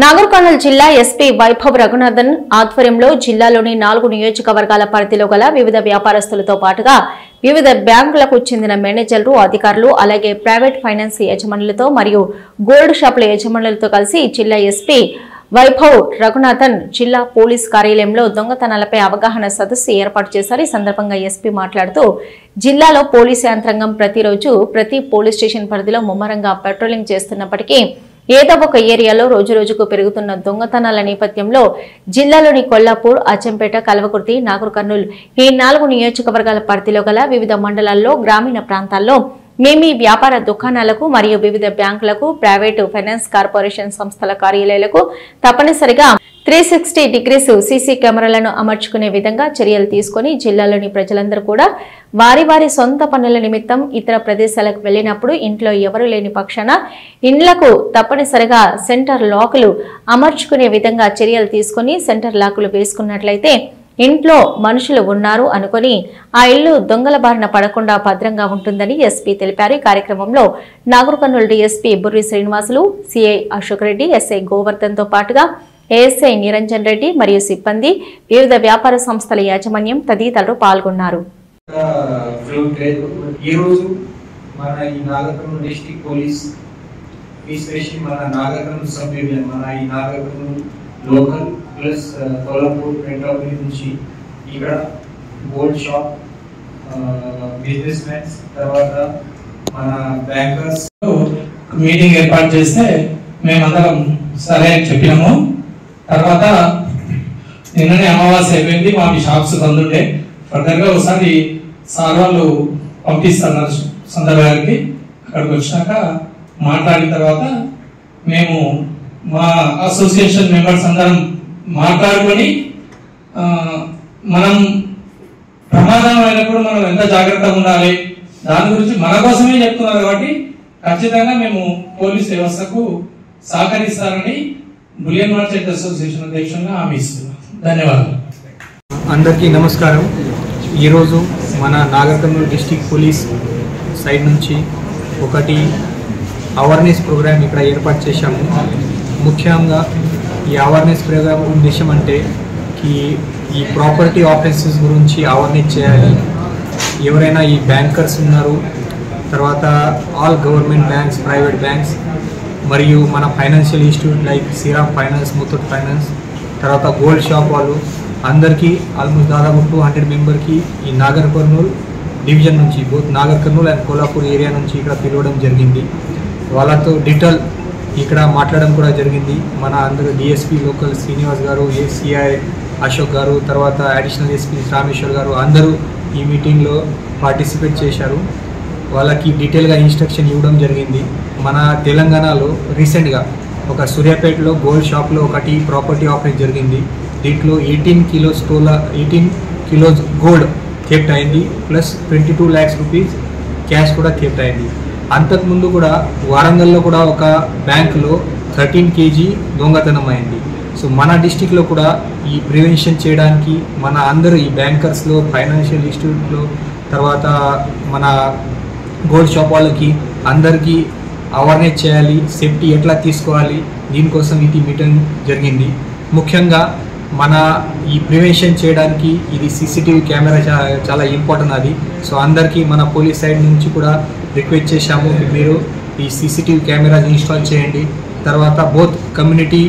నాగర్ కర్నూల్ జిల్లా ఎస్పీ వైభవ్ రఘునాథన్ ఆధ్వర్యంలో జిల్లాలోని 4 నియోజకవర్గాల పరిధిలో గల వివిధ వ్యాపారస్తులతో పాటుగా వివిధ బ్యాంకులకు చెందిన మేనేజర్లు, అధికారులు, అలాగే ప్రైవేట్ ఫైనాన్స్ యజమానులతో మరియు గోల్డ్ షాపుల యజమానులతో కలిసి జిల్లా ఎస్పీ వైభవ్ రఘునాథన్ జిల్లా పోలీస్ కార్యాలయంలో దొంగతనాలపై అవగాహన సదస్సు ఏర్పాటు చేశారు। ఈ సందర్భంగా ఎస్పీ మాట్లాడుతూ జిల్లాలో పోలీసు యంత్రాంగం ప్రతిరోజు ప్రతి పోలీస్ స్టేషన్ పరిధిలో ముమ్మరంగా పెట్రోలింగ్ చేస్తున్నప్పటికీ ఏదో ఒక ఏరియాలో రోజురోజుకు పెరుగుతున్న దొంగతనాల నేపథ్యంలో జిల్లాలోని కొల్లాపూర్, అచ్చంపేట, కల్వకుర్తి, నాగర్ కర్నూల్ ఈ 4 నియోజకవర్గాల పరిధిలో గల వివిధ మండలాల్లో గ్రామీణ ప్రాంతాల్లో మేమీ వ్యాపార దుకాణాలకు మరియు వివిధ బ్యాంకులకు, ప్రైవేటు ఫైనాన్స్ కార్పొరేషన్ సంస్థల కార్యాలయాలకు తప్పనిసరిగా 360 డిగ్రీస్ సీసీ కెమెరాలను అమర్చుకునే విధంగా చర్యలు తీసుకుని జిల్లాలోని ప్రజలందరూ కూడా వారి వారి సొంత పనుల నిమిత్తం ఇతర ప్రదేశాలకు వెళ్లినప్పుడు ఇంట్లో ఎవరు లేని పక్షాన ఇండ్లకు తప్పనిసరిగా సెంటర్ లాకులు అమర్చుకునే విధంగా చర్యలు తీసుకుని సెంటర్ లాకులు వేసుకున్నట్లయితే ఇంట్లో మనుషులు ఉన్నారు అనుకుని ఆ ఇల్లు దొంగల బారిన పడకుండా భద్రంగా ఉంటుందని ఎస్పీ తెలిపారు। ఈ కార్యక్రమంలో Nagar Kurnool DSP Burri Srinivasulu, CI Ashok Reddy, SI Govardhan తో పాటుగా ఏఎస్ఐ నిరంజన్ రెడ్డి మరియు సిబ్బంది, వివిధ వ్యాపార సంస్థల యాజమాన్యం తదితరులు పాల్గొన్నారు। లోకల్ ప్లస్ కొల్లాపూర్ మెట్రోపాలిటన్ నుంచి ఇక్కడ గోల్డ్ షాప్, బిజినెస్ మ్యాన్స్, తర్వాత మన బ్యాంకర్స్ మీటింగ్ ఏర్పాటు చేస్తే మేమందరం సరే అని చెప్పినాము। తర్వాత నిన్ననే అమావాస్య అయిపోయింది, మాకు షాప్స్ బంద్ ఉండే, ఫర్దర్గా ఒకసారి సార్ వాళ్ళు పంపిస్తున్నారు సందర్భ గారికి। అక్కడికి వచ్చినాక మాట్లాడిన తర్వాత మేము మా అసోసియేషన్ మెంబర్స్ అందరం మాట్లాడుకొని మనం ప్రమాదం అయినప్పుడు మనం ఎంత జాగ్రత్తగా ఉండాలి దాని గురించి మన కోసమే చెప్తున్నారు కాబట్టి ఖచ్చితంగా మేము పోలీస్ వ్యవస్థకు సహకరిస్తారని బులియన్ మర్చెంట్ అసోసియేషన్ అధ్యక్షునిగా హామీ ఇస్తున్నాం। ధన్యవాదాలు। అందరికీ నమస్కారం। ఈరోజు మన Nagar Kurnool district police side నుంచి ఒకటి అవేర్నెస్ ప్రోగ్రామ్ ఇక్కడ ఏర్పాటు చేశాము। ముఖ్యంగా ఈ అవేర్నెస్ ప్రోగ్రామ్ ఉద్దేశం అంటే ఈ ప్రాపర్టీ ఆఫెన్సెస్ గురించి అవేర్నెస్ చేయాలి। ఎవరైనా ఈ బ్యాంకర్స్ ఉన్నారు, తర్వాత all government banks, private banks మరియు మన financial institute like Shriram finance, Muthoot finance, తర్వాత గోల్డ్ షాప్ వాళ్ళు అందరికీ ఆల్మోస్ట్ దాదాపు 200 మెంబర్కి ఈ నాగర్ కర్నూల్ డివిజన్ నుంచి both Nagar Kurnool and Kollapur area నుంచి ఇక్కడ పిలవడం జరిగింది। వాళ్ళతో డీటెయిల్ ఇక్కడ మాట్లాడడం కూడా జరిగింది। మన అందరూ డిఎస్పీ లోకల్ శ్రీనివాస్ గారు, సిఐ అశోక్ గారు, తర్వాత అడిషనల్ ఎస్పీ రామేశ్వర్ గారు అందరూ ఈ మీటింగ్లో పార్టిసిపేట్ చేశారు। వాళ్ళకి డీటెయిల్గా ఇన్స్ట్రక్షన్ ఇవ్వడం జరిగింది। మన తెలంగాణలో రీసెంట్గా ఒక సూర్యాపేటలో గోల్డ్ షాప్లో ఒకటి ప్రాపర్టీ ఆఫెన్స్ జరిగింది। దీంట్లో 18 కిలోస్ గోల్డ్ థెఫ్ట్ అయింది, ప్లస్ 22 lakhs రూపీస్ క్యాష్ కూడా థెఫ్ట్ అయింది। అంతకుముందు కూడా వరంగల్లో కూడా ఒక బ్యాంకులో 13 kg దొంగతనం అయింది। సో మన డిస్టిక్లో కూడా ఈ ప్రివెన్షన్ చేయడానికి మన అందరూ ఈ బ్యాంకర్స్లో, ఫైనాన్షియల్ ఇన్స్టిట్యూట్లో, తర్వాత మన గోల్డ్ షాప్ వాళ్ళకి అందరికీ అవేర్నెస్ చేయాలి, సేఫ్టీ ఎట్లా తీసుకోవాలి, దీనికోసం ఇది మీటింగ్ జరిగింది। ముఖ్యంగా మన ఈ ప్రివెన్షన్ చేయడానికి ఇది సీసీటీవీ కెమెరా చాలా ఇంపార్టెంట్ అది। సో అందరికీ మన పోలీస్ సైడ్ నుంచి కూడా రిక్వెస్ట్ చేశాము, మీరు ఈ సీసీటీవీ కెమెరా ఇన్స్టాల్ చేయండి। తర్వాత బోత్ కమ్యూనిటీ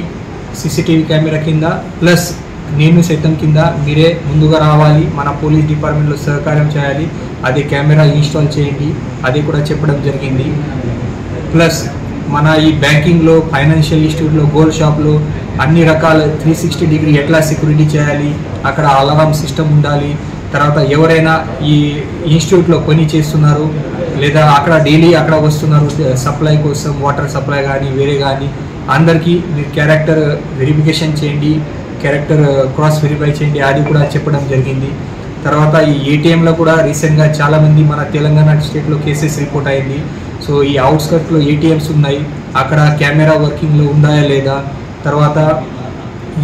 సీసీటీవీ కెమెరా కింద ప్లస్ నేను సైతం కింద మీరే ముందుగా రావాలి, మన పోలీస్ డిపార్ట్మెంట్లో సహకారం చేయాలి, అది కెమెరా ఇన్స్టాల్ చేయండి, అది కూడా చెప్పడం జరిగింది। ప్లస్ మన ఈ బ్యాంకింగ్లో, ఫైనాన్షియల్ ఇన్స్టిట్యూట్లో, గోల్డ్ షాప్లో అన్ని రకాల 360 డిగ్రీ ఎట్లా సెక్యూరిటీ చేయాలి, అక్కడ అలారం సిస్టమ్ ఉండాలి। తర్వాత ఎవరైనా ఈ ఇన్స్టిట్యూట్లో పని చేస్తున్నారు లేదా అక్కడ డైలీ అక్కడ వస్తున్నారు సప్లై కోసం, వాటర్ సప్లై కానీ వేరే కానీ, అందరికీ మీరు క్యారెక్టర్ వెరిఫికేషన్ చేయండి, క్యారెక్టర్ క్రాస్ వెరిఫై చేయండి, అది కూడా చెప్పడం జరిగింది। తర్వాత ఈ ఏటీఎంలో కూడా రీసెంట్గా చాలామంది మన తెలంగాణ స్టేట్లో కేసెస్ రిపోర్ట్ అయింది। సో ఈ అవుట్స్కర్ట్లో ఏటీఎంస్ ఉన్నాయి, అక్కడ కెమెరా వర్కింగ్లో ఉందా లేదా, తర్వాత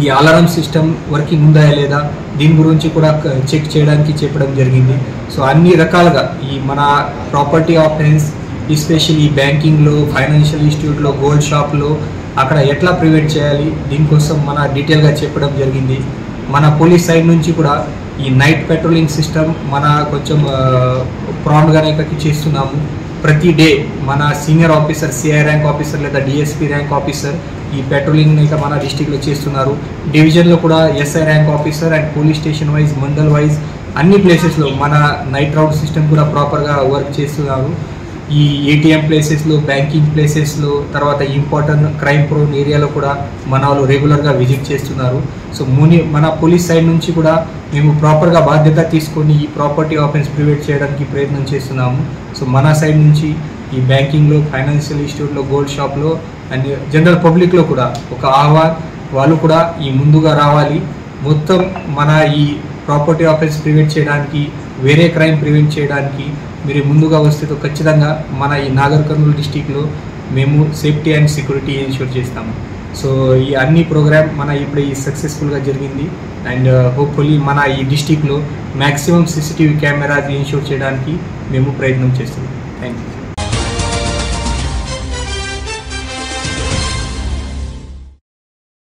ఈ అలారం సిస్టమ్ వర్కింగ్ ఉందా లేదా, దీని గురించి కూడా చెక్ చేయడానికి చెప్పడం జరిగింది। సో అన్ని రకాలుగా ఈ మన ప్రాపర్టీ ఆఫెన్స్ ఎస్పెషల్లీ బ్యాంకింగ్లో, ఫైనాన్షియల్ ఇన్స్టిట్యూట్లో, గోల్డ్ షాప్లో అక్కడ ఎట్లా ప్రివెంట్ చేయాలి దీనికోసం మన డీటెయిల్గా చెప్పడం జరిగింది. మన పోలీస్ సైడ్ నుంచి కూడా ఈ నైట్ పెట్రోలింగ్ సిస్టమ్ మన కొంచెం ప్రాంప్ట్గానే చేస్తున్నాము. ప్రతి డే మన senior officer, CI rank officer లేదా డిఎస్పీ ర్యాంక్ ఆఫీసర్ ఈ పెట్రోలింగ్ ఇక మన డిస్టిక్లో చేస్తున్నారు. డివిజన్లో కూడా SI rank officer and police station wise, mandal wise అన్ని ప్లేసెస్లో మన నైట్ రౌండ్ సిస్టమ్ కూడా ప్రాపర్గా వర్క్ చేస్తున్నారు. ఈ ఏటీఎం ప్లేసెస్లో, బ్యాంకింగ్ ప్లేసెస్లో, తర్వాత ఇంపార్టెంట్ క్రైమ్ ప్రోన్ ఏరియాలో కూడా మన వాళ్ళు రెగ్యులర్గా విజిట్ చేస్తున్నారు. సో మన పోలీస్ సైడ్ నుంచి కూడా మేము ప్రాపర్గా బాధ్యత తీసుకొని ఈ ప్రాపర్టీ ఆఫెన్స్ ప్రివెంట్ చేయడానికి ప్రయత్నం చేస్తున్నాము. సో మన సైడ్ నుంచి ఈ బ్యాంకింగ్లో, ఫైనాన్షియల్ ఇన్స్టిట్యూట్లో, గోల్డ్ షాప్లో అండ్ జనరల్ పబ్లిక్లో కూడా ఒక ఆహ్వాన్, వాళ్ళు కూడా ఈ ముందుగా రావాలి. మొత్తం మన ఈ ప్రాపర్టీ ఆఫెన్స్ ప్రివెంట్ చేయడానికి, వేరే క్రైమ్ ప్రివెంట్ చేయడానికి మీరు ముందుగా వస్తే ఖచ్చితంగా మన ఈ నాగర్ కర్నూలు డిస్టిక్లో మేము సేఫ్టీ అండ్ సెక్యూరిటీ ఇన్ష్యూర్ చేస్తాము. సో ఈ అన్ని ప్రోగ్రామ్ మన ఇప్పుడు ఈ సక్సెస్ఫుల్గా జరిగింది అండ్ హోప్ఫుల్లీ మన ఈ డిస్టిక్లో మ్యాక్సిమం సీసీటీవీ కెమెరాస్ ఇన్ష్యూర్ చేయడానికి మేము ప్రయత్నం చేస్తున్నాం. Thank you.